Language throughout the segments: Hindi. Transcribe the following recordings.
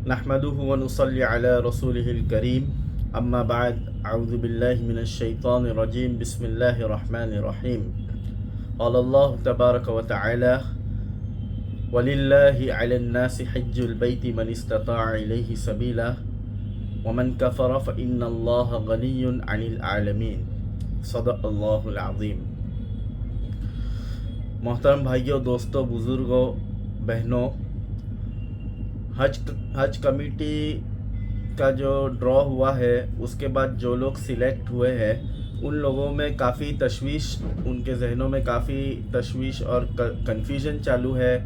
नहमदुहु व नुसल्ली अला रसूलिहिल करीम अम्मा बाद अऊज़ु बिल्लाहि मिनश शैतानिर रजीम बिस्मिल्लाहिर रहमानिर रहीम अल्लाहु तबारक व तआला वलिल्लाहि अलन नासि हज्जुल बैति मन इस्तताअ इलैहि सबीला व मन कफर फ इन्नल्लाह गनिय्युन अनिल आलमीन सदक़ल्लाहुल अज़ीम। मोहतरम भाइयों, दोस्तों, बुज़ुर्गों, बहनों, हज कमेटी का जो ड्रॉ हुआ है उसके बाद जो लोग सिलेक्ट हुए हैं उन लोगों में काफ़ी तशवीश, उनके जहनों में काफ़ी तशवीश और कन्फ्यूजन चालू है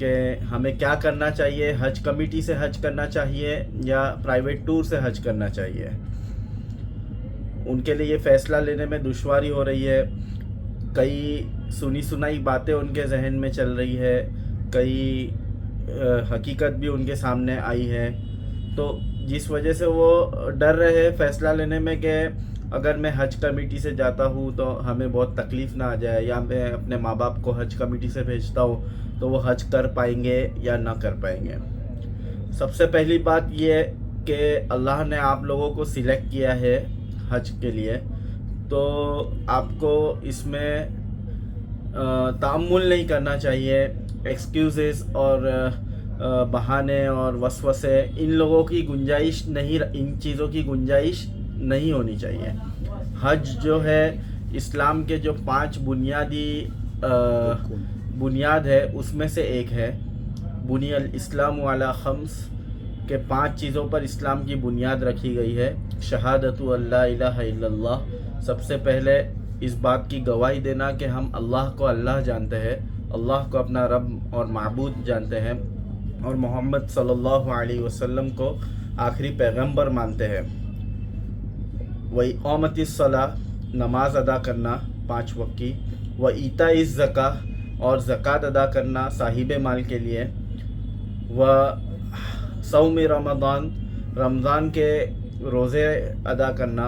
कि हमें क्या करना चाहिए, हज कमेटी से हज करना चाहिए या प्राइवेट टूर से हज करना चाहिए। उनके लिए फ़ैसला लेने में दुश्वारी हो रही है। कई सुनी सुनाई बातें उनके जहन में चल रही है, कई हकीकत भी उनके सामने आई है, तो जिस वजह से वो डर रहे फ़ैसला लेने में कि अगर मैं हज कमेटी से जाता हूँ तो हमें बहुत तकलीफ़ ना आ जाए, या मैं अपने माँ बाप को हज कमेटी से भेजता हूँ तो वो हज कर पाएंगे या ना कर पाएंगे। सबसे पहली बात ये है कि अल्लाह ने आप लोगों को सिलेक्ट किया है हज के लिए, तो आपको इसमें तामुल नहीं करना चाहिए। एक्सक्यूज़ेस और बहाने और वसवसे, इन लोगों की गुंजाइश नहीं, इन चीज़ों की गुंजाइश नहीं होनी चाहिए। हज जो है इस्लाम के जो 5 बुनियादी बुनियाद है उसमें से एक है। बुनियल इस्लाम वाला खम्स के 5 चीज़ों पर इस्लाम की बुनियाद रखी गई है। शहादतु अल्ला इलाहा इल्लल्लाह, सबसे पहले इस बात की गवाही देना कि हम अल्लाह को अल्लाह जानते हैं, अल्लाह को अपना रब और माबूद जानते हैं, और मोहम्मद सल्लल्लाहु अलैहि वसल्लम को आखिरी पैगंबर मानते हैं। वही क़ामतिस सला, नमाज अदा करना 5 वक्त की, व ईताइज़ ज़का, और ज़कात अदा करना साहिब माल के लिए, व सौम रमज़ान, रमज़ान के रोज़े अदा करना,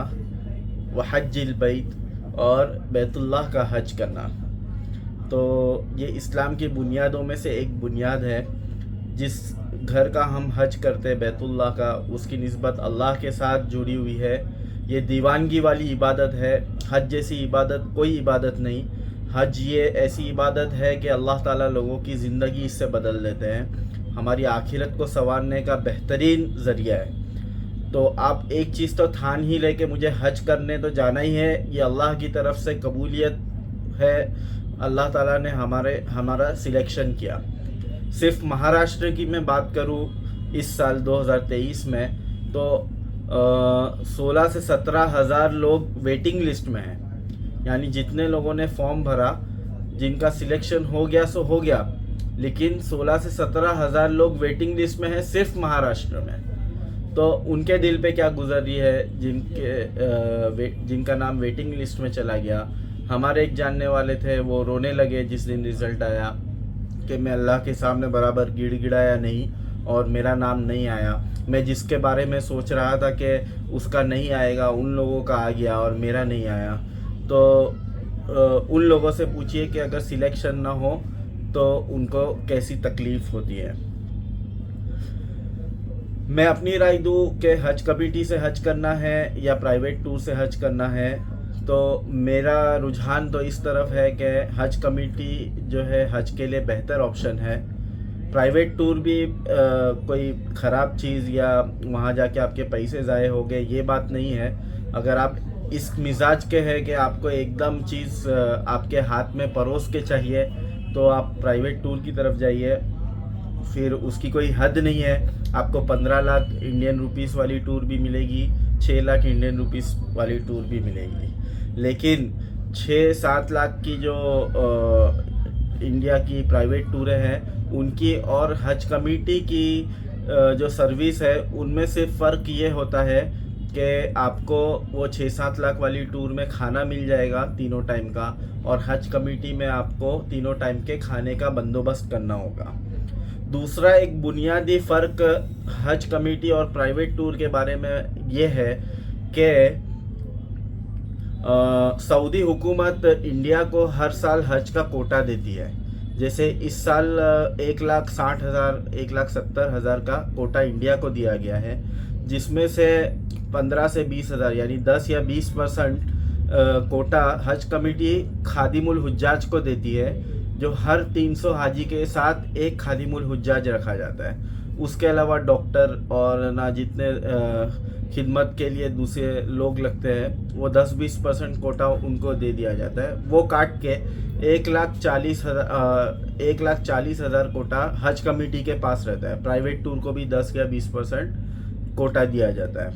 व हज्जिल बैत, और बैतुल्लाह का हज करना। तो ये इस्लाम की बुनियादों में से एक बुनियाद है। जिस घर का हम हज करते हैं बैतुल्लाह का, उसकी निस्बत अल्लाह के साथ जुड़ी हुई है। ये दीवानगी वाली इबादत है। हज जैसी इबादत कोई इबादत नहीं। हज ये ऐसी इबादत है कि अल्लाह ताला लोगों की ज़िंदगी इससे बदल देते हैं। हमारी आखिरत को संवारने का बेहतरीन ज़रिया है। तो आप एक चीज़ तो ठान ही ले कि मुझे हज करने तो जाना ही है, ये अल्लाह की तरफ से कबूलियत है। अल्लाह ताला ने हमारा सिलेक्शन किया। सिर्फ महाराष्ट्र की मैं बात करूँ, इस साल 2023 में तो 16 से 17 हज़ार लोग वेटिंग लिस्ट में हैं। यानी जितने लोगों ने फॉर्म भरा, जिनका सिलेक्शन हो गया सो हो गया, लेकिन 16 से 17 हज़ार लोग वेटिंग लिस्ट में हैं सिर्फ महाराष्ट्र में। तो उनके दिल पे क्या गुजर रही है जिनका नाम वेटिंग लिस्ट में चला गया। हमारे एक जानने वाले थे, वो रोने लगे जिस दिन रिज़ल्ट आया कि मैं अल्लाह के सामने बराबर गिड़गिड़ाया नहीं और मेरा नाम नहीं आया। मैं जिसके बारे में सोच रहा था कि उसका नहीं आएगा, उन लोगों का आ गया और मेरा नहीं आया। तो उन लोगों से पूछिए कि अगर सिलेक्शन ना हो तो उनको कैसी तकलीफ़ होती है। मैं अपनी राय दूँ कि हज कमेटी से हज करना है या प्राइवेट टूर से हज करना है, तो मेरा रुझान तो इस तरफ है कि हज कमेटी जो है हज के लिए बेहतर ऑप्शन है। प्राइवेट टूर भी कोई ख़राब चीज़ या वहाँ जाके आपके पैसे ज़ाये हो गए, ये बात नहीं है। अगर आप इस मिजाज के हैं कि आपको एकदम चीज़ आपके हाथ में परोस के चाहिए, तो आप प्राइवेट टूर की तरफ जाइए। फिर उसकी कोई हद नहीं है। आपको 15 लाख इंडियन रुपीस वाली टूर भी मिलेगी, 6 लाख इंडियन रुपीस वाली टूर भी मिलेगी। लेकिन 6-7 लाख की जो इंडिया की प्राइवेट टूरें हैं उनकी और हज कमेटी की जो सर्विस है उनमें से फ़र्क ये होता है कि आपको वो 6-7 लाख वाली टूर में खाना मिल जाएगा तीनों टाइम का, और हज कमेटी में आपको तीनों टाइम के खाने का बंदोबस्त करना होगा। दूसरा एक बुनियादी फ़र्क हज कमेटी और प्राइवेट टूर के बारे में ये है कि सऊदी हुकूमत इंडिया को हर साल हज का कोटा देती है। जैसे इस साल 1,60,000 1,70,000 का कोटा इंडिया को दिया गया है, जिसमें से 15 से 20,000 यानी 10 या 20% कोटा हज कमेटी खादिमुल हुज्जाज को देती है, जो हर 300 हाजी के साथ एक खादिमुल हुज्जाज रखा जाता है। उसके अलावा डॉक्टर और ना जितने खिदमत के लिए दूसरे लोग लगते हैं, वो 10-20% कोटा उनको दे दिया जाता है। वो काट के 1,40,000 कोटा हज कमेटी के पास रहता है। प्राइवेट टूर को भी 10 या 20% कोटा दिया जाता है।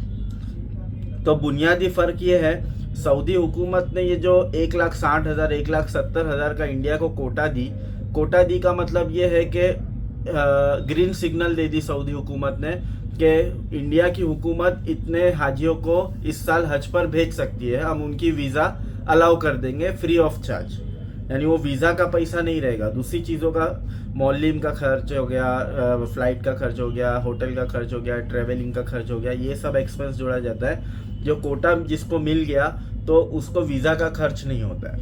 तो बुनियादी फ़र्क ये है, सऊदी हुकूमत ने ये जो 1,60,000 1,70,000 का इंडिया को कोटा दी का मतलब ये है कि ग्रीन सिग्नल दे दी सऊदी हुकूमत ने कि इंडिया की हुकूमत इतने हाजियों को इस साल हज पर भेज सकती है, हम उनकी वीज़ा अलाउ कर देंगे फ्री ऑफ चार्ज। यानी वो वीज़ा का पैसा नहीं रहेगा, दूसरी चीज़ों का, मौलिम का खर्च हो गया, फ़्लाइट का खर्च हो गया, होटल का खर्च हो गया, ट्रैवलिंग का खर्च हो गया, ये सब एक्सपेंस जोड़ा जाता है। जो कोटा जिसको मिल गया तो उसको वीज़ा का खर्च नहीं होता है।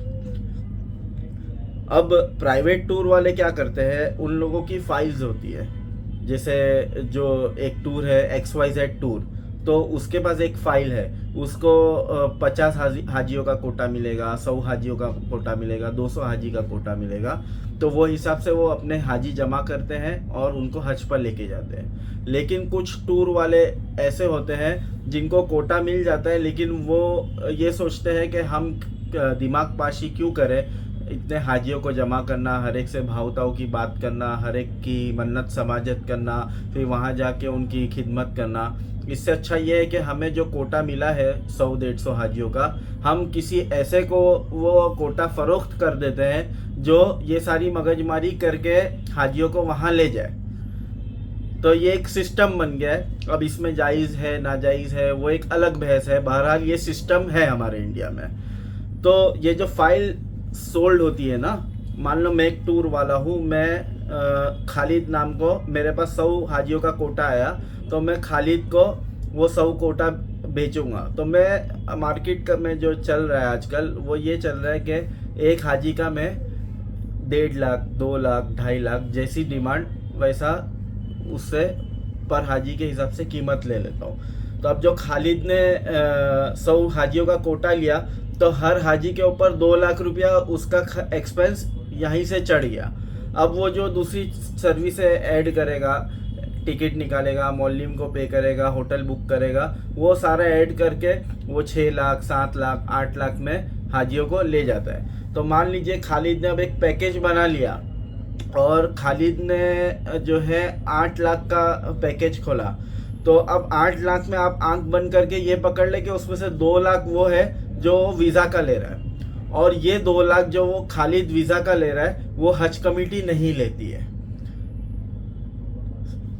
अब प्राइवेट टूर वाले क्या करते हैं, उन लोगों की फाइल्स होती है। जैसे जो एक टूर है XYZ टूर, तो उसके पास एक फ़ाइल है, उसको 50 हाजियों का कोटा मिलेगा, 100 हाजियों का कोटा मिलेगा, 200 हाजी का कोटा मिलेगा। तो वो हिसाब से वो अपने हाजी जमा करते हैं और उनको हज पर लेके जाते हैं। लेकिन कुछ टूर वाले ऐसे होते हैं जिनको कोटा मिल जाता है, लेकिन वो ये सोचते हैं कि हम दिमाग पाशी क्यों करें, इतने हाजियों को जमा करना, हर एक से भावताओं की बात करना, हर एक की मन्नत समाजत करना, फिर वहाँ जाके उनकी खिदमत करना। इससे अच्छा ये है कि हमें जो कोटा मिला है 100-150 हाजियों का, हम किसी ऐसे को वो कोटा फ़रोख्त कर देते हैं जो ये सारी मगजमारी करके हाजियों को वहाँ ले जाए। तो ये एक सिस्टम बन गया है। अब इसमें जायज़ है नाजायज़ है वो एक अलग बहस है, बहरहाल ये सिस्टम है हमारे इंडिया में। तो ये जो फाइल सोल्ड होती है ना, मान लो मैं एक टूर वाला हूँ, मैं खालिद नाम को, मेरे पास 100 हाजियों का कोटा आया, तो मैं खालिद को वो 100 कोटा बेचूंगा। तो मैं मार्केट का में जो चल रहा है आजकल वो ये चल रहा है कि एक हाजी का मैं 1.5 लाख 2 लाख 2.5 लाख जैसी डिमांड वैसा उससे पर हाजी के हिसाब से कीमत ले लेता हूँ। तो अब जो खालिद ने 100 हाजियों का कोटा लिया, तो हर हाजी के ऊपर 2 लाख रुपया उसका एक्सपेंस यहीं से चढ़ गया। अब वो जो दूसरी सर्विसें ऐड करेगा, टिकट निकालेगा, मौलिम को पे करेगा, होटल बुक करेगा, वो सारा ऐड करके वो 6 लाख 7 लाख 8 लाख में हाजियों को ले जाता है। तो मान लीजिए खालिद ने अब एक पैकेज बना लिया और खालिद ने जो है 8 लाख का पैकेज खोला। तो अब 8 लाख में आप आंख बंद करके ये पकड़ ले कि उसमें से 2 लाख वो है जो वीज़ा का ले रहा है, और ये 2 लाख जो वो खालिद वीज़ा का ले रहा है वो हज कमेटी नहीं लेती है।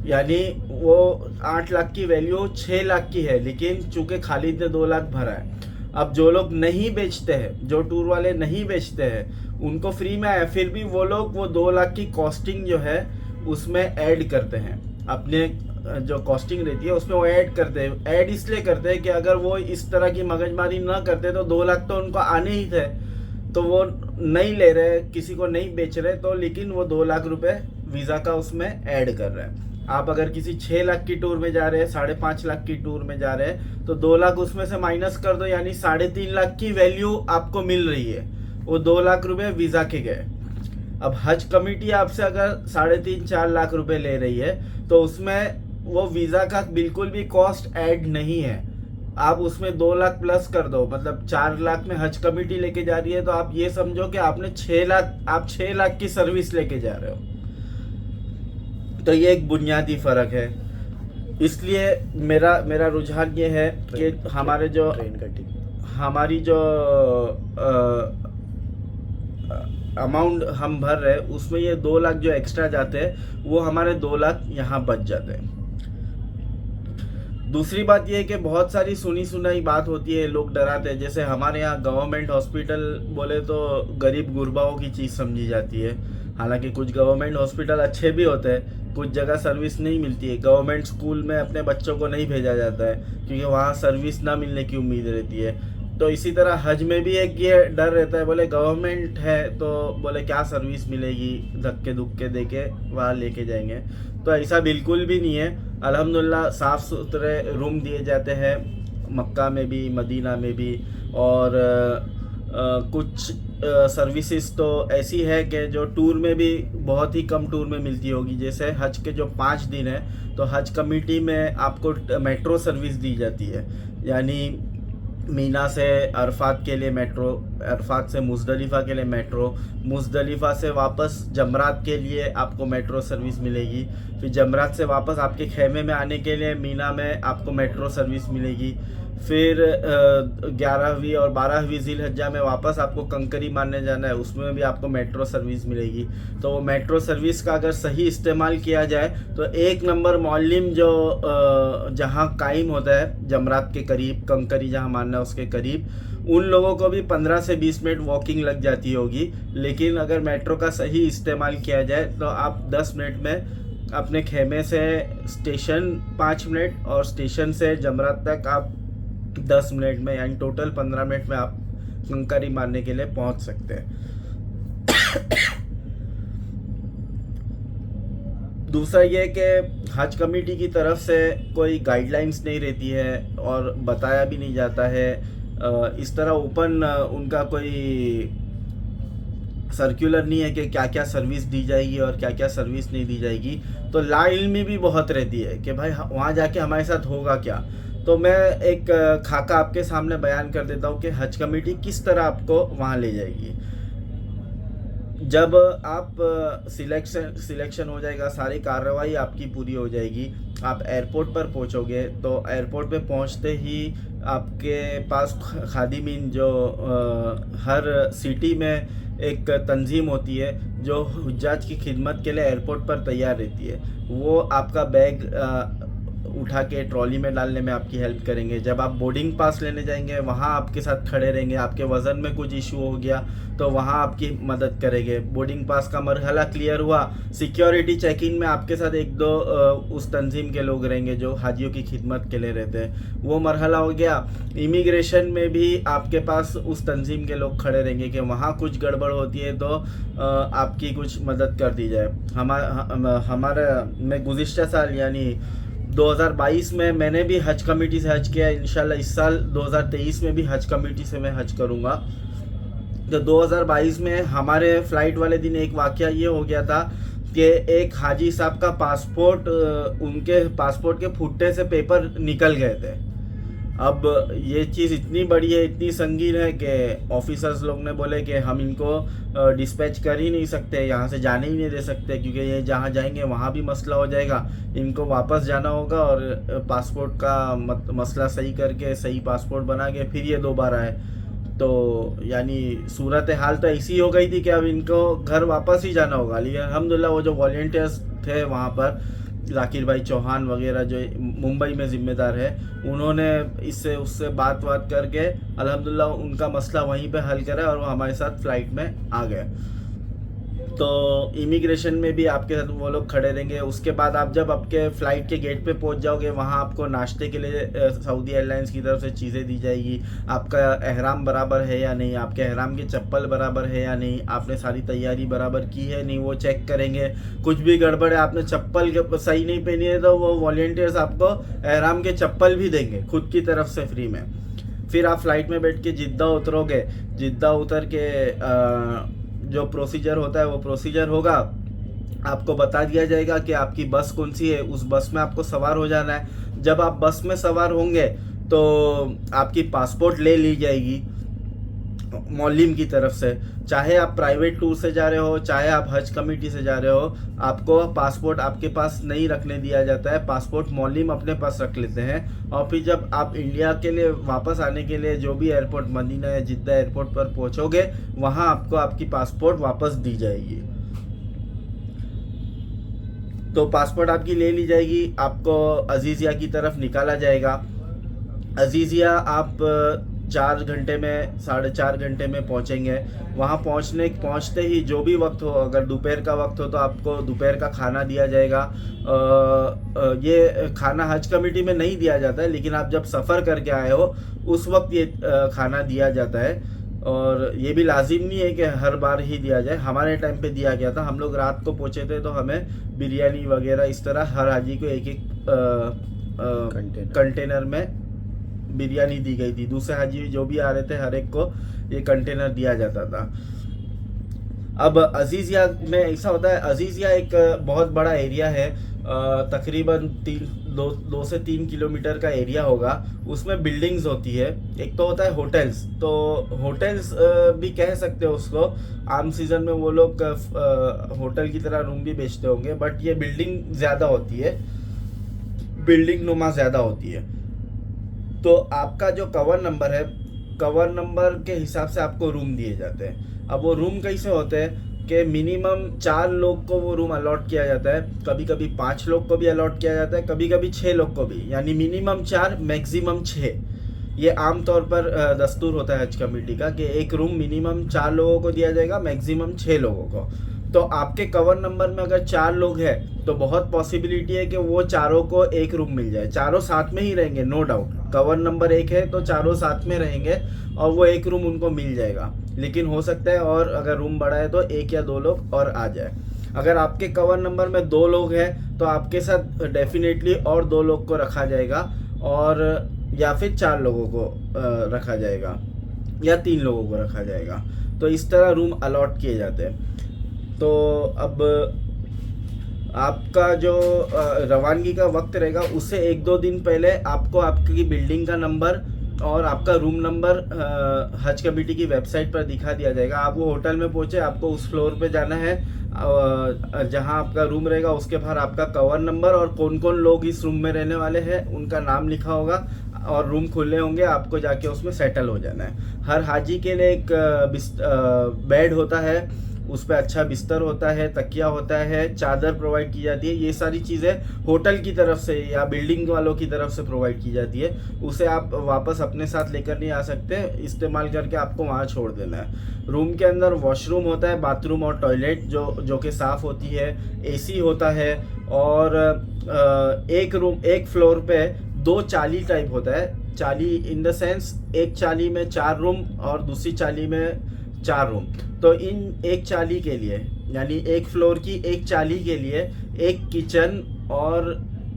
यानी वो 8 लाख की वैल्यू 6 लाख की है, लेकिन चूंकि खालिद ने 2 लाख भरा है। अब जो लोग नहीं बेचते हैं, जो टूर वाले नहीं बेचते हैं, उनको फ्री में आया, फिर भी वो लोग वो 2 लाख की कॉस्टिंग जो है उसमें ऐड करते हैं, अपने जो कॉस्टिंग रहती है उसमें वो ऐड करते हैं। ऐड इसलिए करते हैं कि अगर वो इस तरह की मगजमारी ना करते तो 2 लाख तो उनको आने ही थे, तो वो नहीं ले रहे, किसी को नहीं बेच रहे, तो लेकिन वो 2 लाख रुपए वीज़ा का उसमें ऐड कर रहे हैं। आप अगर किसी 6 लाख की टूर में जा रहे हैं, 5.5 लाख की टूर में जा रहे हैं, तो 2 लाख उसमें से माइनस कर दो, यानी 3.5 लाख की वैल्यू आपको मिल रही है। वो 2 लाख रुपए वीज़ा के गए। अब हज कमेटी आपसे अगर 3.5-4 लाख रुपए ले रही है, तो उसमें वो वीज़ा का बिल्कुल भी कॉस्ट ऐड नहीं है। आप उसमें 2 लाख प्लस कर दो, मतलब 4 लाख में हज कमेटी लेके जा रही है, तो आप ये समझो कि आपने 6 लाख की सर्विस लेके जा रहे हो। तो ये एक बुनियादी फ़र्क है। इसलिए मेरा रुझान ये है कि हमारे जो हमारी जो अमाउंट हम भर रहे हैं उसमें ये 2 लाख जो एक्स्ट्रा जाते हैं वो हमारे 2 लाख यहाँ बच जाते हैं। दूसरी बात ये है कि बहुत सारी सुनी सुनाई बात होती है, लोग डराते हैं। जैसे हमारे यहाँ गवर्नमेंट हॉस्पिटल बोले तो गरीब गुरबाओं की चीज़ समझी जाती है। हालांकि कुछ गवर्नमेंट हॉस्पिटल अच्छे भी होते हैं, कुछ जगह सर्विस नहीं मिलती है। गवर्नमेंट स्कूल में अपने बच्चों को नहीं भेजा जाता है क्योंकि वहाँ सर्विस ना मिलने की उम्मीद रहती है। तो इसी तरह हज में भी एक ये डर रहता है, बोले गवर्नमेंट है तो बोले क्या सर्विस मिलेगी, धक्के धुक्के दे के वहाँ लेके जाएंगे। तो ऐसा बिल्कुल भी नहीं है। अल्हम्दुलिल्लाह साफ़ सुथरे रूम दिए जाते हैं मक्का में भी, मदीना में भी। और कुछ सर्विसेज तो ऐसी है कि जो टूर में भी बहुत ही कम टूर में मिलती होगी। जैसे हज के जो 5 दिन है तो हज कमेटी में आपको मेट्रो सर्विस दी जाती है, यानी मीना से अरफात के लिए मेट्रो, अरफात से मुज़दलिफ़ा के लिए मेट्रो, मुज़दलिफ़ा से वापस जमरात के लिए आपको मेट्रो सर्विस मिलेगी। फिर जमरात से वापस आपके खेमे में आने के लिए मीना में आपको मेट्रो सर्विस मिलेगी। फिर 11वीं और 12वीं ज़िलहज्जा में वापस आपको कंकरी मारने जाना है, उसमें भी आपको मेट्रो सर्विस मिलेगी। तो वो मेट्रो सर्विस का अगर सही इस्तेमाल किया जाए तो एक नंबर मौलिम जो जहाँ कायम होता है जमरात के करीब, कंकरी जहाँ मारना है उसके करीब, उन लोगों को भी 15 से 20 मिनट वॉकिंग लग जाती होगी। लेकिन अगर मेट्रो का सही इस्तेमाल किया जाए तो आप 10 मिनट में अपने खेमे से स्टेशन 5 मिनट और स्टेशन से जमरात तक आप 10 मिनट में, यानी टोटल 15 मिनट में आप कंकरी मारने के लिए पहुंच सकते हैं। दूसरा ये कि हज कमेटी की तरफ से कोई गाइडलाइंस नहीं रहती है और बताया भी नहीं जाता है। इस तरह ओपन उनका कोई सर्कुलर नहीं है कि क्या क्या सर्विस दी जाएगी और क्या क्या सर्विस नहीं दी जाएगी। तो लाइल्मी भी बहुत रहती है कि भाई वहाँ जाके हमारे साथ होगा क्या। तो मैं एक खाका आपके सामने बयान कर देता हूँ कि हज कमेटी किस तरह आपको वहाँ ले जाएगी। जब आप सिलेक्शन हो जाएगा, सारी कार्रवाई आपकी पूरी हो जाएगी, आप एयरपोर्ट पर पहुँचोगे तो एयरपोर्ट पे पहुँचते ही आपके पास खादिमीन जो हर सिटी में एक तंजीम होती है जो हुज्जाज की खिदमत के लिए एयरपोर्ट पर तैयार रहती है, वो आपका बैग उठा के ट्रॉली में डालने में आपकी हेल्प करेंगे। जब आप बोर्डिंग पास लेने जाएंगे वहाँ आपके साथ खड़े रहेंगे, आपके वज़न में कुछ इशू हो गया तो वहाँ आपकी मदद करेंगे। बोर्डिंग पास का मरहला क्लियर हुआ, सिक्योरिटी चेक इन में आपके साथ 1-2 उस तंजीम के लोग रहेंगे जो हाजियों की खिदमत के लिए रहते हैं, वो मरहला हो गया। इमिग्रेशन में भी आपके पास उस तंजीम के लोग खड़े रहेंगे कि वहाँ कुछ गड़बड़ होती है तो आपकी कुछ मदद कर दी जाए। हमारा मैं गुज़िश्ता साल यानी 2022 में मैंने भी हज कमेटी से हज किया। इंशाल्लाह इस साल 2023 में भी हज कमेटी से मैं हज करूँगा। तो 2022 में हमारे फ़्लाइट वाले दिन एक वाक़या ये हो गया था कि एक हाजी साहब का पासपोर्ट, उनके पासपोर्ट के फुट्टे से पेपर निकल गए थे। अब ये चीज़ इतनी बड़ी है, इतनी संगीन है कि ऑफिसर्स लोग ने बोले कि हम इनको डिस्पैच कर ही नहीं सकते, यहाँ से जाने ही नहीं दे सकते, क्योंकि ये जहाँ जाएंगे वहाँ भी मसला हो जाएगा, इनको वापस जाना होगा और पासपोर्ट का मसला सही करके सही पासपोर्ट बना के फिर ये दोबारा आए। तो यानी सूरत हाल तो ऐसी हो गई थी कि अब इनको घर वापस ही जाना होगा। लेकिन अल्हम्दुलिल्लाह वो जो वॉलंटियर्स थे वहाँ पर, जाकिर भाई चौहान वगैरह जो मुंबई में ज़िम्मेदार है, उन्होंने इससे उससे बात करके अल्हम्दुलिल्लाह उनका मसला वहीं पे हल करा और वो हमारे साथ फ़्लाइट में आ गए। तो इमिग्रेशन में भी आपके साथ वो लोग खड़े रहेंगे। उसके बाद आप जब आपके फ़्लाइट के गेट पे पहुंच जाओगे वहाँ आपको नाश्ते के लिए सऊदी एयरलाइंस की तरफ से चीज़ें दी जाएगी। आपका एहराम बराबर है या नहीं, आपके एहराम की चप्पल बराबर है या नहीं, आपने सारी तैयारी बराबर की है नहीं, वो चेक करेंगे। कुछ भी गड़बड़ है, आपने चप्पल सही नहीं पहनी है तो वो वॉलंटियर्स आपको एहराम के चप्पल भी देंगे खुद की तरफ से फ्री में। फिर आप फ़्लाइट में बैठ के जिद्दा उतरोगे, जिद्दा उतर के जो प्रोसीजर होता है वो प्रोसीजर होगा। आपको बता दिया जाएगा कि आपकी बस कौन सी है, उस बस में आपको सवार हो जाना है। जब आप बस में सवार होंगे तो आपकी पासपोर्ट ले ली जाएगी मौलिम की तरफ से। चाहे आप प्राइवेट टूर से जा रहे हो, चाहे आप हज कमेटी से जा रहे हो, आपको पासपोर्ट आपके पास नहीं रखने दिया जाता है, पासपोर्ट मौलिम अपने पास रख लेते हैं। और फिर जब आप इंडिया के लिए वापस आने के लिए जो भी एयरपोर्ट, मदीना या जिद्दा एयरपोर्ट पर पहुंचोगे, वहां आपको आपकी पासपोर्ट वापस दी जाएगी। तो पासपोर्ट आपकी ले ली जाएगी, आपको अजीज़िया की तरफ निकाला जाएगा। अजीज़िया आप 4 घंटे में 4.5 घंटे में पहुंचेंगे। वहां पहुंचते ही जो भी वक्त हो, अगर दोपहर का वक्त हो तो आपको दोपहर का खाना दिया जाएगा। ये खाना हज कमेटी में नहीं दिया जाता है, लेकिन आप जब सफ़र करके आए हो उस वक्त ये खाना दिया जाता है। और ये भी लाजिम नहीं है कि हर बार ही दिया जाए। हमारे टाइम पे दिया गया था, हम लोग रात को पहुंचे थे तो हमें बिरयानी वगैरह इस तरह हर हाजी को एक कंटेनर में बिरयानी दी गई थी। दूसरे हाजी जो भी आ रहे थे हर एक को ये कंटेनर दिया जाता था। अब अजीज़िया में ऐसा होता है, अजीज़िया एक बहुत बड़ा एरिया है, तकरीबन 2 से 3 किलोमीटर का एरिया होगा। उसमें बिल्डिंग्स होती है। एक तो होता है होटल्स, तो होटल्स भी कह सकते हो उसको। आम सीज़न में वो लोग होटल की तरह रूम भी बेचते होंगे, बट ये बिल्डिंग ज़्यादा होती है, बिल्डिंग नुमा ज़्यादा होती है। तो आपका जो कवर नंबर है, कवर नंबर के हिसाब से आपको रूम दिए जाते हैं। अब वो रूम कैसे होते हैं कि मिनिमम 4 लोग को वो रूम अलॉट किया जाता है, कभी कभी 5 लोग को भी अलॉट किया जाता है, कभी कभी 6 लोग को भी, यानी मिनिमम 4 मैक्सिमम 6। ये आम तौर पर दस्तूर होता है हज कमेटी का कि एक रूम मिनिमम 4 लोगों को दिया जाएगा, मैक्सिमम 6 लोगों को। तो आपके कवर नंबर में अगर 4 लोग हैं तो बहुत पॉसिबिलिटी है कि वो चारों को एक रूम मिल जाए। चारों साथ में ही रहेंगे, नो डाउट। कवर नंबर 1 है तो चारों साथ में रहेंगे और वो एक रूम उनको मिल जाएगा। लेकिन हो सकता है और अगर रूम बड़ा है तो 1 या 2 लोग और आ जाए। अगर आपके कवर नंबर में 2 लोग हैं तो आपके साथ डेफिनेटली और 2 लोग को रखा जाएगा, और या फिर 4 लोगों को रखा जाएगा या 3 लोगों को रखा जाएगा। तो इस तरह रूम अलॉट किए जाते हैं। तो अब आपका जो रवानगी का वक्त रहेगा उससे 1-2 दिन पहले आपको आपकी बिल्डिंग का नंबर और आपका रूम नंबर हज कमेटी की वेबसाइट पर दिखा दिया जाएगा। आप वो होटल में पहुंचे, आपको उस फ्लोर पे जाना है जहां आपका रूम रहेगा, उसके बाहर आपका कवर नंबर और कौन कौन लोग इस रूम में रहने वाले हैं उनका नाम लिखा होगा, और रूम खुले होंगे, आपको जाके उसमें सेटल हो जाना है। हर हाजी के लिए एक बेड होता है, उस पर अच्छा बिस्तर होता है, तकिया होता है, चादर प्रोवाइड की जाती है। ये सारी चीज़ें होटल की तरफ से या बिल्डिंग वालों की तरफ से प्रोवाइड की जाती है। उसे आप वापस अपने साथ लेकर नहीं आ सकते, इस्तेमाल करके आपको वहाँ छोड़ देना है। रूम के अंदर वॉशरूम होता है, बाथरूम और टॉयलेट जो कि साफ़ होती है, एसी होता है, और एक फ्लोर पे 2 चाली टाइप होता है। चाली इन द सेंस, एक चाली में 4 रूम और दूसरी चाली में 4 रूम। तो इन एक चाली के लिए, यानी एक फ्लोर की एक चाली के लिए एक किचन और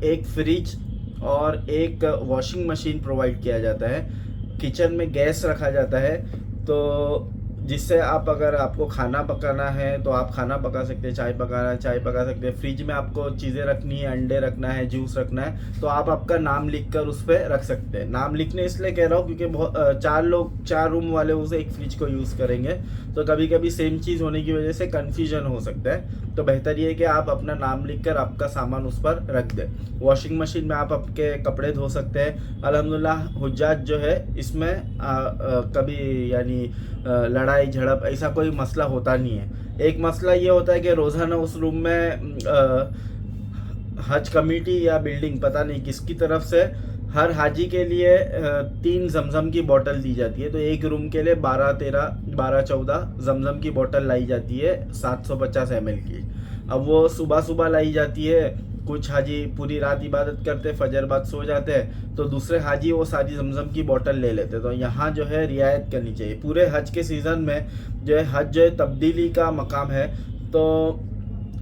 एक फ्रिज और एक वॉशिंग मशीन प्रोवाइड किया जाता है। किचन में गैस रखा जाता है, तो जिससे आप अगर आपको खाना पकाना है तो आप खाना पका सकते हैं, चाय पकाना है चाय पका सकते हैं। फ्रिज में आपको चीज़ें रखनी है, अंडे रखना है, जूस रखना है, तो आप आपका नाम लिखकर उस पर रख सकते हैं। नाम लिखने इसलिए कह रहा हूँ क्योंकि 4 लोग 4 रूम वाले उसे एक फ्रिज को यूज़ करेंगे, तो कभी कभी सेम चीज़ होने की वजह से कन्फ्यूजन हो सकता है। तो बेहतर ये है कि आप अपना नाम लिखकर आपका सामान उस पर रख दें। वॉशिंग मशीन में आप आपके कपड़े धो सकते हैं। अल्हम्दुलिल्लाह हुज्जाज जो है इसमें कभी यानी लड़ाई झड़प ऐसा कोई मसला होता नहीं है। एक मसला ये होता है कि रोज़ाना उस रूम में हज कमेटी या बिल्डिंग पता नहीं किसकी तरफ से हर हाजी के लिए 3 जमजम की बोतल दी जाती है। तो एक रूम के लिए 12-14 जमजम की बोतल लाई जाती है 750 ml की। अब वो सुबह सुबह लाई जाती है। कुछ हाजी पूरी रात इबादत करते, फजर बाद सो जाते हैं, तो दूसरे हाजी वो सारी जमजम की बोतल ले लेते। तो यहाँ जो है रियायत करनी चाहिए। पूरे हज के सीज़न में जो है हज जो है तब्दीली का मकाम है, तो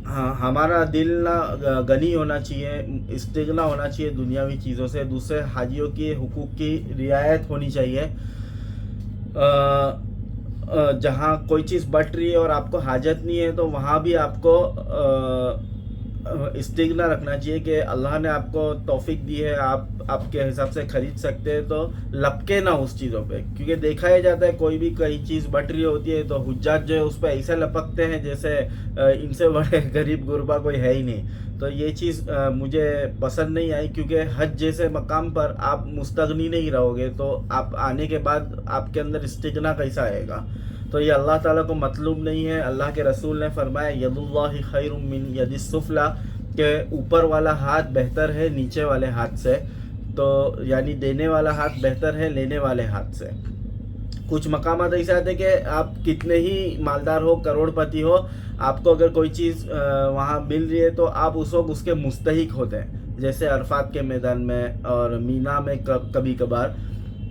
हाँ, हमारा दिल ना गनी होना चाहिए, इस्तिगना होना चाहिए दुनियावी चीज़ों से। दूसरे हाजियों के हुकूक की रियायत होनी चाहिए। जहाँ कोई चीज़ बट रही है और आपको हाजत नहीं है तो वहाँ भी आपको इस्तिगना रखना चाहिए कि अल्लाह ने आपको तौफीक दी है, आप आपके हिसाब से ख़रीद सकते हैं, तो लपके ना उस चीज़ों पे। क्योंकि देखा ही जाता है कोई भी कई चीज़ बट रही होती है तो हुज्जाज जो है उस पर ऐसे लपकते हैं जैसे इनसे बड़े गरीब गुरबा कोई है ही नहीं। तो ये चीज़ मुझे पसंद नहीं आई, क्योंकि हज जैसे मकाम पर आप मुस्तगनी नहीं रहोगे तो आप आने के बाद आपके अंदर इस्तिगना कैसा आएगा। तो ये अल्लाह ताला को मतलूब नहीं है। अल्लाह के रसूल ने फरमाया यदुल्लाहि खैरुम मिन यदिस सुफला, के ऊपर वाला हाथ बेहतर है नीचे वाले हाथ से। तो यानी देने वाला हाथ बेहतर है लेने वाले हाथ से। कुछ मकामात ऐसे आते हैं कि आप कितने ही मालदार हो, करोड़पति हो, आपको अगर कोई चीज़ वहाँ मिल रही है तो आप उस वक्त उसके मुस्तहिक होते हैं, जैसे अरफात के मैदान में और मीना में कभी कभार।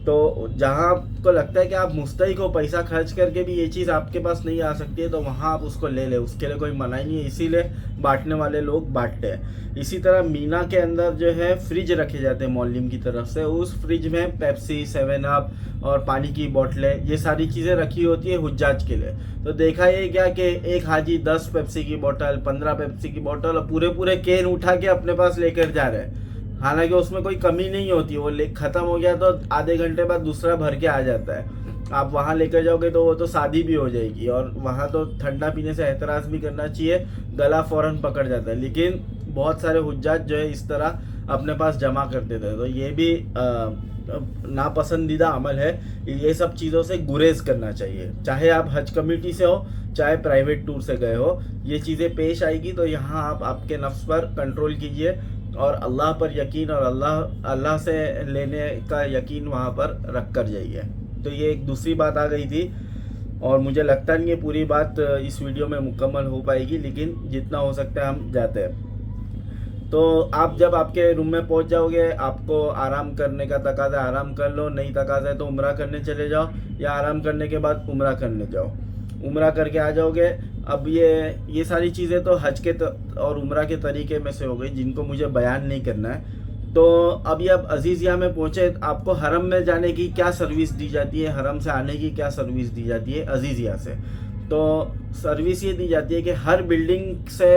तो जहाँ आपको लगता है कि आप मुस्तहिक हो, पैसा खर्च करके भी ये चीज़ आपके पास नहीं आ सकती है, तो वहाँ आप उसको ले ले, उसके लिए कोई मनाही नहीं है, इसीलिए बांटने वाले लोग बांटते हैं। इसी तरह मीना के अंदर जो है फ्रिज रखे जाते हैं मौलम की तरफ से, उस फ्रिज में पेप्सी, 7 अप और पानी की बोतलें, ये सारी चीज़ें रखी होती है हुज्जाज के लिए। तो देखा ये क्या कि एक हाजी 10 पेप्सी की बोतल, 15 पेप्सी की बोतल और पूरे पूरे कैन उठा के अपने पास लेकर जा रहे हैं, हालांकि उसमें कोई कमी नहीं होती, वो ख़त्म हो गया तो आधे घंटे बाद दूसरा भर के आ जाता है। आप वहाँ लेकर जाओगे तो वो तो शादी भी हो जाएगी, और वहाँ तो ठंडा पीने से एहतराज भी करना चाहिए, गला फ़ौरन पकड़ जाता है। लेकिन बहुत सारे हुज्जाज जो है इस तरह अपने पास जमा करते थे, तो ये भी नापसंदीदा अमल है। ये सब चीज़ों से गुरेज करना चाहिए, चाहे आप हज कमेटी से हो, चाहे प्राइवेट टूर से गए हो, ये चीज़ें पेश आएगी तो यहाँ आप आपके नफ्स पर कंट्रोल कीजिए और अल्लाह पर यकीन और अल्लाह से लेने का यकीन वहाँ पर रख कर जाइए। तो ये एक दूसरी बात आ गई थी, और मुझे लगता नहीं है पूरी बात इस वीडियो में मुकम्मल हो पाएगी, लेकिन जितना हो सकता है हम जाते हैं। तो आप जब आपके रूम में पहुंच जाओगे, आपको आराम करने का तकाजा है, आराम कर लो, नहीं तकाजा है तो उम्रा करने चले जाओ, या आराम करने के बाद उम्रा करने जाओ, उम्रा करके आ जाओगे। अब ये सारी चीज़ें तो हज के और उम्रा के तरीके में से हो गई, जिनको मुझे बयान नहीं करना है। तो अभी आप अजीज़िया में पहुँचे, आपको हरम में जाने की क्या सर्विस दी जाती है, हरम से आने की क्या सर्विस दी जाती है अजीज़िया से। तो सर्विस ये दी जाती है कि हर बिल्डिंग से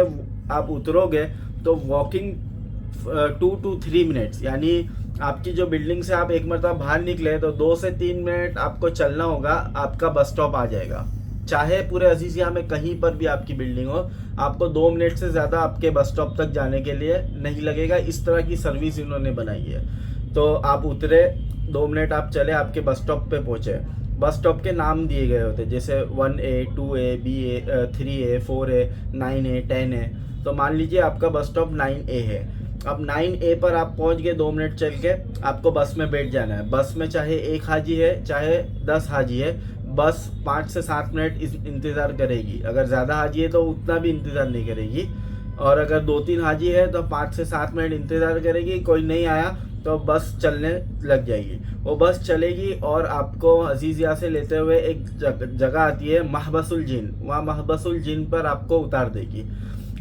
आप उतरोगे तो वॉकिंग 2 to 3 मिनट्स, यानी आपकी जो बिल्डिंग से आप एक मरतबा बाहर निकले तो 2 से 3 मिनट आपको चलना होगा, आपका बस स्टॉप आ जाएगा। चाहे पूरे अजीज़िया में कहीं पर भी आपकी बिल्डिंग हो, आपको 2 मिनट से ज़्यादा आपके बस स्टॉप तक जाने के लिए नहीं लगेगा। इस तरह की सर्विस इन्होंने बनाई है। तो आप उतरे, 2 मिनट आप चले, आपके बस स्टॉप पे पहुँचे। बस स्टॉप के नाम दिए गए होते, जैसे 1A, 2A, BA, 3A, 4A, 9A, 10A। तो मान लीजिए आपका बस स्टॉप 9A है। अब 9A पर आप पहुंच गए, 2 मिनट चल के आपको बस में बैठ जाना है। बस में चाहे 1 हाजी है चाहे 10 हाजी है, बस 5 से 7 मिनट इंतज़ार करेगी। अगर ज़्यादा हाजी है तो उतना भी इंतज़ार नहीं करेगी, और अगर 2-3 हाजी है तो 5 से 7 मिनट इंतज़ार करेगी। कोई नहीं आया तो बस चलने लग जाएगी। वो बस चलेगी और आपको अजीज़िया से लेते हुए एक जगह आती है महबसुल जिन, वहाँ महबसुल जिन पर आपको उतार देगी।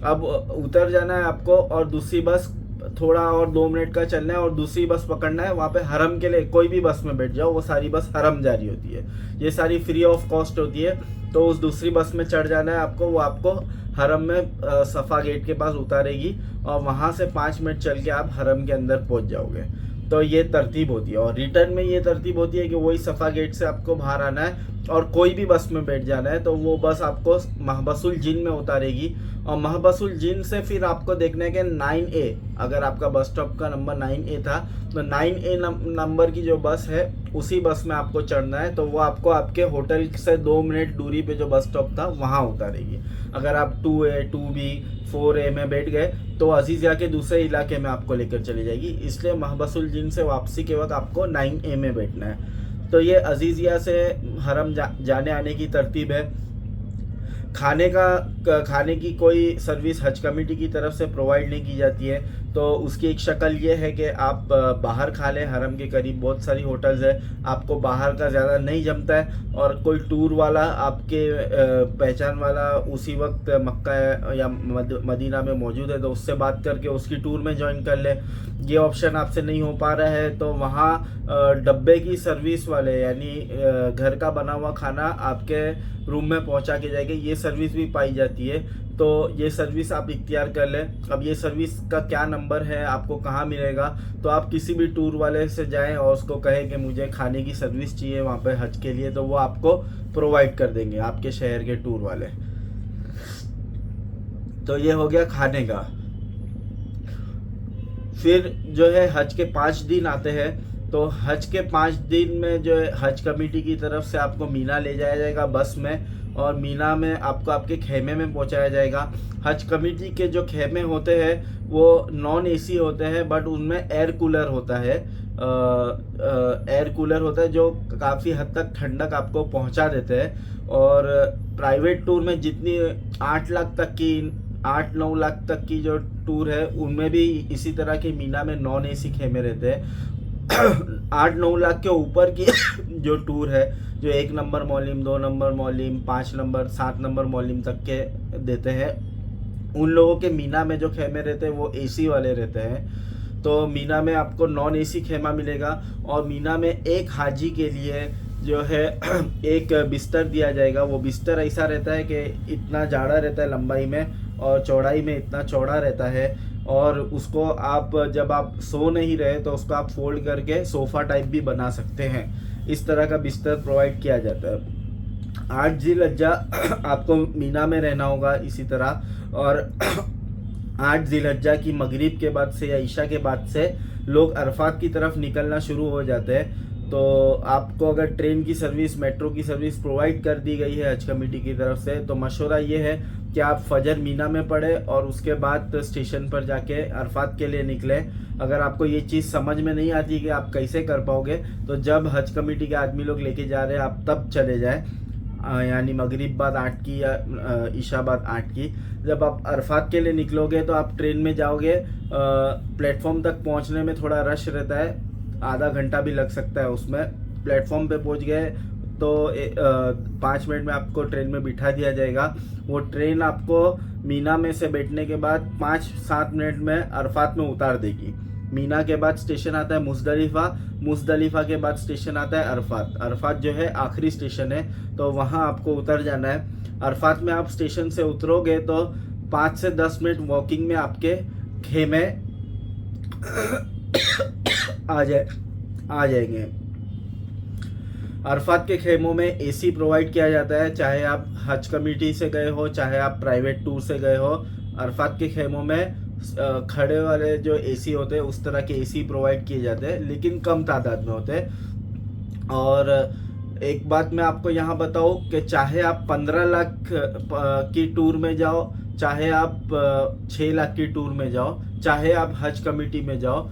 अब उतर जाना है आपको, और दूसरी बस थोड़ा और 2 मिनट का चलना है और दूसरी बस पकड़ना है। वहाँ पे हरम के लिए कोई भी बस में बैठ जाओ, वो सारी बस हरम जा रही होती है, ये सारी फ्री ऑफ कॉस्ट होती है। तो उस दूसरी बस में चढ़ जाना है आपको, वो आपको हरम में सफ़ा गेट के पास उतारेगी, और वहाँ से 5 मिनट चल के आप हरम के अंदर पहुँच जाओगे। तो ये तरतीब होती है। और रिटर्न में ये तरतीब होती है कि वही सफ़ा गेट से आपको बाहर आना है और कोई भी बस में बैठ जाना है। तो वो बस आपको महबसुल जिन में उतारेगी, और महबसुल जिन से फिर आपको देखना है कि 9A, अगर आपका बस स्टॉप का नंबर 9A था तो 9A नंबर की जो बस है उसी बस में आपको चढ़ना है। तो वो आपको आपके होटल से 2 मिनट दूरी पे जो बस स्टॉप था वहाँ उतारेगी। अगर आप 2A, 2B, 4A में बैठ गए तो अजीज़िया के दूसरे इलाके में आपको लेकर चली जाएगी। इसलिए महबसुल जिन से वापसी के वक्त आपको 9A में बैठना है। तो ये अजीज़िया से हरम जाने आने की तरतीब है। खाने की कोई सर्विस हज कमेटी की तरफ से प्रोवाइड नहीं की जाती है। तो उसकी एक शक्ल ये है कि आप बाहर खा लें। हरम के करीब बहुत सारी होटल्स है, आपको बाहर का ज़्यादा नहीं जमता है, और कोई टूर वाला आपके पहचान वाला उसी वक्त मक्का या मदीना में मौजूद है तो उससे बात करके उसकी टूर में ज्वाइन कर ले। ये ऑप्शन आपसे नहीं हो पा रहा है तो वहाँ डब्बे की सर्विस वाले, यानी घर का बना हुआ खाना आपके रूम में पहुँचा के जाएंगे, ये सर्विस भी पाई जाती है। तो ये सर्विस आप इख्तियार कर लें। अब ये सर्विस का क्या नंबर है, आपको कहाँ मिलेगा, तो आप किसी भी टूर वाले से जाएं और उसको कहें कि मुझे खाने की सर्विस चाहिए वहाँ पे हज के लिए, तो वो आपको प्रोवाइड कर देंगे आपके शहर के टूर वाले। तो ये हो गया खाने का। फिर जो है हज के 5 दिन आते हैं। तो हज के 5 दिन में जो है हज कमेटी की तरफ से आपको मीना ले जाया जाएगा बस में, और मीना में आपको आपके खेमे में पहुंचाया जाएगा। हज कमेटी के जो खेमे होते हैं वो नॉन एसी होते हैं, बट उनमें एयर कूलर होता है, एयर कूलर होता है जो काफ़ी हद तक ठंडक आपको पहुंचा देते हैं। और प्राइवेट टूर में जितनी 8 लाख तक की 8-9 लाख तक की जो टूर है उनमें भी इसी तरह के मीना में नॉन एसी खेमे रहते हैं। 8-9 लाख के ऊपर की जो टूर है, जो 1 नंबर मौलिम, 2 नंबर मौलिम, 5 नंबर 7 नंबर मौलिम तक के देते हैं, उन लोगों के मीना में जो खेमे रहते हैं वो एसी वाले रहते हैं। तो मीना में आपको नॉन एसी खेमा मिलेगा। और मीना में एक हाजी के लिए जो है एक बिस्तर दिया जाएगा। वो बिस्तर ऐसा रहता है कि इतना जाड़ा रहता है लंबाई में और चौड़ाई में इतना चौड़ा रहता है, और उसको आप जब आप सो नहीं रहे तो उसको आप फोल्ड करके सोफ़ा टाइप भी बना सकते हैं। इस तरह का बिस्तर प्रोवाइड किया जाता है। 8 ज़िलहज्जा आपको मीना में रहना होगा इसी तरह। और 8 ज़िलहज्जा की मगरिब के बाद से या ईशा के बाद से लोग अरफात की तरफ निकलना शुरू हो जाते हैं। तो आपको अगर ट्रेन की सर्विस, मेट्रो की सर्विस प्रोवाइड कर दी गई है हज कमेटी की तरफ से, तो मशवरा ये है कि आप फजर मीना में पढ़े और उसके बाद स्टेशन पर जाके अरफात के लिए निकलें। अगर आपको ये चीज़ समझ में नहीं आती कि आप कैसे कर पाओगे, तो जब हज कमेटी के आदमी लोग लेके जा रहे हैं आप तब चले जाएं, यानी मगरिब बाद 8 की या ईशा बाद 8 की। जब आप अरफात के लिए निकलोगे तो आप ट्रेन में जाओगे, प्लेटफॉर्म तक पहुंचने में थोड़ा रश रहता है, आधा घंटा भी लग सकता है उसमें। प्लेटफॉर्म पे पहुंच गए तो 5 मिनट में आपको ट्रेन में बिठा दिया जाएगा। वो ट्रेन आपको मीना में से बैठने के बाद 5-7 मिनट में अरफात में उतार देगी। मीना के बाद स्टेशन आता है मुज़दलिफ़ा, मुज़दलिफ़ा के बाद स्टेशन आता है अरफात। अरफात जो है आखिरी स्टेशन है, तो वहाँ आपको उतर जाना है। अरफात में आप स्टेशन से उतरोगे तो 5 से 10 मिनट वॉकिंग में आपके खेमे आ जाएंगे। अरफात के खेमों में एसी प्रोवाइड किया जाता है, चाहे आप हज कमेटी से गए हो चाहे आप प्राइवेट टूर से गए हो। अरफात के खेमों में खड़े वाले जो एसी होते हैं उस तरह के एसी प्रोवाइड किए जाते हैं, लेकिन कम तादाद में होते हैं। और एक बात मैं आपको यहाँ बताऊँ कि चाहे आप 15 लाख की टूर में जाओ, चाहे आप 6 लाख की टूर में जाओ, चाहे आप हज कमेटी में जाओ,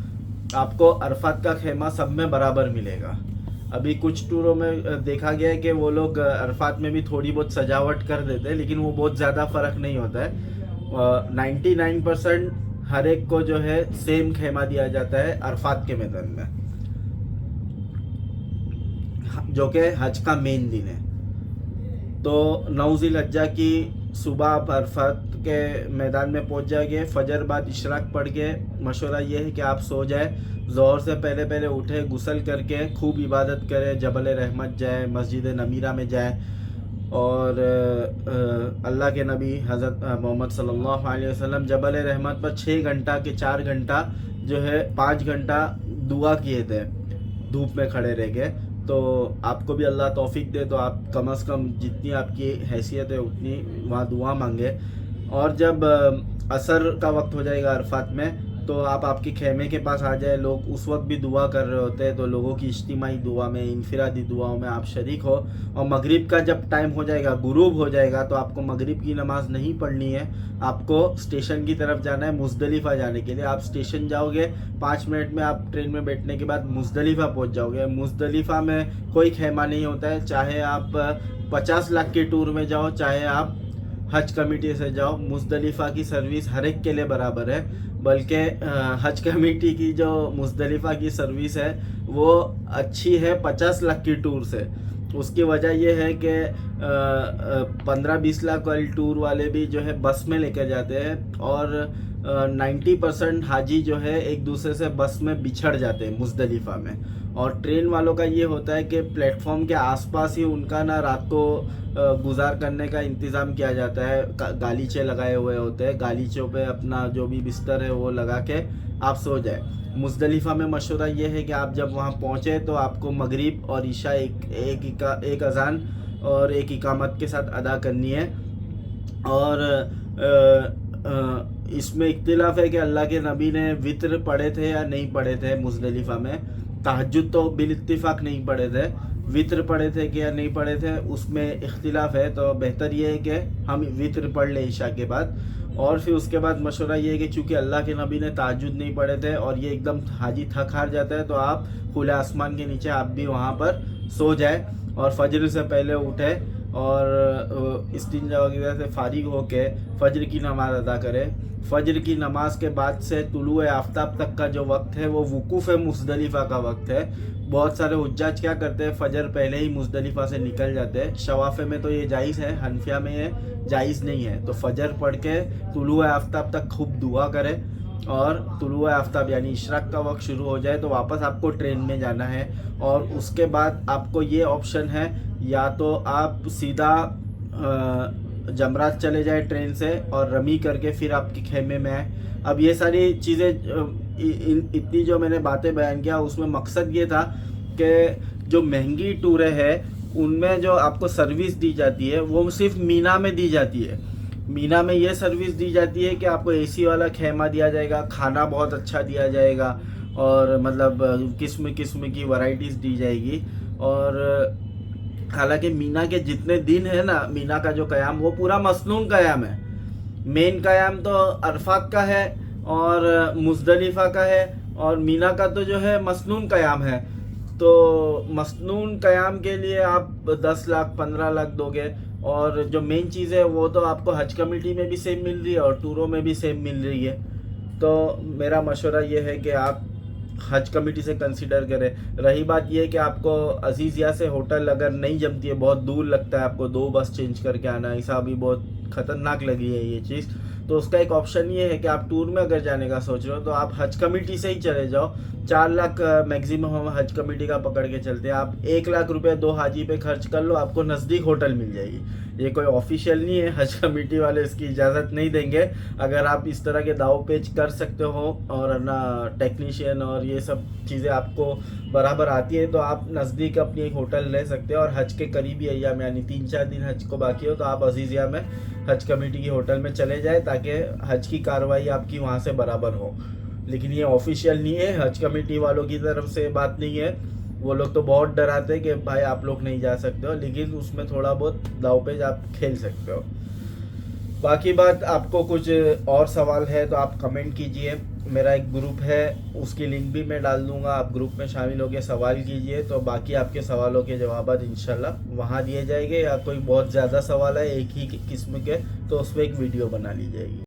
आपको अरफात का खेमा सब में बराबर मिलेगा। अभी कुछ टूरों में देखा गया है कि वो लोग अरफात में भी थोड़ी बहुत सजावट कर देते हैं, लेकिन वो बहुत ज़्यादा फ़र्क नहीं होता है। 99% हर एक को जो है सेम खेमा दिया जाता है अरफात के मैदान में, जो कि हज का मेन दिन है। तो 9 ज़िलहज्जा की सुबह आप अरफात के मैदान में पहुंच जाएंगे। फजर बाद इशराक पढ़ के मशवरा ये है कि आप सो जाए, ज़ोहर से पहले पहले उठे, गुस्ल करके खूब इबादत करें, जबल रहमत जाए, मस्जिद नमीरा में जाए, और अल्लाह के नबी हज़रत मोहम्मद सल्लल्लाहु अलैहि वसल्लम जबल रहमत पर 6 घंटा के 4 घंटा जो है 5 घंटा दुआ किए थे धूप में खड़े रह गए। तो आपको भी अल्लाह तौफीक दे तो आप कम से कम जितनी आपकी हैसियत है उतनी वहाँ दुआ मांगे। और जब असर का वक्त हो जाएगा अरफात में, तो आप आपके खेमे के पास आ जाए। लोग उस वक्त भी दुआ कर रहे होते हैं, तो लोगों की इज्तिमाई दुआ में, इनफिरादी दुआओं में आप शरीक हो। और मगरिब का जब टाइम हो जाएगा, गुरूब हो जाएगा, तो आपको मगरिब की नमाज़ नहीं पढ़नी है, आपको स्टेशन की तरफ जाना है मुज़दलिफ़ा जाने के लिए। आप स्टेशन जाओगे, 5 मिनट में आप ट्रेन में बैठने के बाद मुज़दलिफ़ा पहुंच जाओगे। मुज़दलिफ़ा में कोई खेमा नहीं होता है, चाहे आप 50 लाख के टूर में जाओ, चाहे आप हज कमेटी से जाओ, मुज़दलिफ़ा की सर्विस हर एक के लिए बराबर है। बल्कि हज कमेटी की जो मुज़दलिफ़ा की सर्विस है वो अच्छी है 50 लाख की टूर से। उसकी वजह यह है कि 15-20 लाख वाली टूर वाले भी जो है बस में लेकर जाते हैं, और 90% हाजी जो है एक दूसरे से बस में बिछड़ जाते हैं मुज़दलिफ़ा में। और ट्रेन वालों का ये होता है कि प्लेटफॉर्म के आसपास ही उनका ना रात को गुजार करने का इंतज़ाम किया जाता है। गालीचे लगाए हुए होते हैं, गालीचों पे अपना जो भी बिस्तर है वो लगा के आप सो जाए। मुज़दलिफ़ा में मशवरा ये है कि आप जब वहाँ पहुँचे तो आपको मगरिब और ईशा एक अज़ान और एक इकामत के साथ अदा करनी है। और इसमें इख्तिलाफ है कि अल्लाह के नबी ने वित्र पढ़े थे या नहीं पढ़े थे मुज़दलिफ़ा में। तहज्जुद तो बिल इत्तिफ़ाक़ नहीं पढ़े थे, वित्र पढ़े थे कि या नहीं पढ़े थे उसमें इख्तिलाफ है, तो बेहतर ये है कि हम वित्र पढ़ लें ईशा के बाद। और फिर उसके बाद मशवरा ये है कि चूँकि अल्लाह के नबी ने तहज्जुद नहीं पढ़े थे और ये एकदम हाजी थक हार जाता है, तो आप खुले आसमान के नीचे आप भी वहाँ पर सो जाए और फजर से पहले उठे और इस्तिंजा वगैरह से फारिग होके फजर की नमाज़ अदा करें। फजर की नमाज के बाद से तुलुए आफ्ताब तक का जो वक्त है वो वुकूफ़ मुज़दलिफ़ा का वक्त है। बहुत सारे हुज्जाज क्या करते हैं, फजर पहले ही मुज़दलिफ़ा से निकल जाते हैं। शवाफ़े में तो ये जायज़ है, हनफिया में ये जायज़ नहीं है। तो फजर पढ़ के तुलुए आफ्ताब तक खूब दुआ करें और तुलुए आफ्ताब यानी इशराक का वक्त शुरू हो जाए तो वापस आपको ट्रेन में जाना है। और उसके बाद आपको ये ऑप्शन है, या तो आप सीधा जमरात चले जाए ट्रेन से और रमी करके फिर आपके खेमे में आए। अब ये सारी चीज़ें इतनी जो मैंने बातें बयान किया उसमें मकसद ये था कि जो महंगी टूरें हैं उनमें जो आपको सर्विस दी जाती है वो सिर्फ मीना में दी जाती है। मीना में ये सर्विस दी जाती है कि आपको एसी वाला खेमा दिया जाएगा, खाना बहुत अच्छा दिया जाएगा और मतलब किस्म किस्म की वैरायटीज़ दी जाएगी। और हालांकि मीना के जितने दिन है ना, मीना का जो क़याम वो पूरा मसनून क़याम है। मेन क़याम तो अरफात का है और मुज़दलिफ़ा का है और मीना का तो जो है मसनून क़याम है। तो मसनून क़याम के लिए आप 10 लाख 15 लाख दोगे और जो मेन चीज़ है वो तो आपको हज कमेटी में भी सेम मिल रही है और टूरों में भी सेम मिल रही है। तो मेरा मशवरा ये है कि आप हज कमेटी से कंसीडर करें। रही बात ये कि आपको अजीज़िया से होटल अगर नहीं जमती है, बहुत दूर लगता है, आपको 2 बस चेंज करके आना, ऐसा भी बहुत ख़तरनाक लगी है ये चीज़, तो उसका एक ऑप्शन ये है कि आप टूर में अगर जाने का सोच रहे हो तो आप हज कमेटी से ही चले जाओ। 4 लाख मैक्सिमम हम हज कमेटी का पकड़ के चलते हैं। आप 1 लाख रुपए 2 हाजी पे खर्च कर लो, आपको नज़दीक होटल मिल जाएगी। ये कोई ऑफिशियल नहीं है, हज कमेटी वाले इसकी इजाज़त नहीं देंगे। अगर आप इस तरह के दाव पेच कर सकते हो और ना टेक्नीशियन और ये सब चीज़ें आपको बराबर आती है तो आप नज़दीक अपनी एक होटल ले सकते हो। और हज के करीबी अय्याम यानी 3-4 दिन हज को बाकी हो तो आप अजीज़िया में हज कमेटी की होटल में चले जाए ताकि हज की कार्रवाई आपकी वहाँ से बराबर हो। लेकिन ये ऑफिशियल नहीं है, हज कमेटी वालों की तरफ से बात नहीं है। वो लोग तो बहुत डराते हैं कि भाई आप लोग नहीं जा सकते हो, लेकिन उसमें थोड़ा बहुत दावपेच आप खेल सकते हो। बाकी बात, आपको कुछ और सवाल है तो आप कमेंट कीजिए। मेरा एक ग्रुप है उसकी लिंक भी मैं डाल दूंगा, आप ग्रुप में शामिल होकर सवाल कीजिए तो बाकी आपके सवालों के जवाब इंशाल्लाह वहाँ दिए जाएंगे। या कोई बहुत ज़्यादा सवाल है एक ही किस्म के तो उस पर एक वीडियो बना ली जाएगी।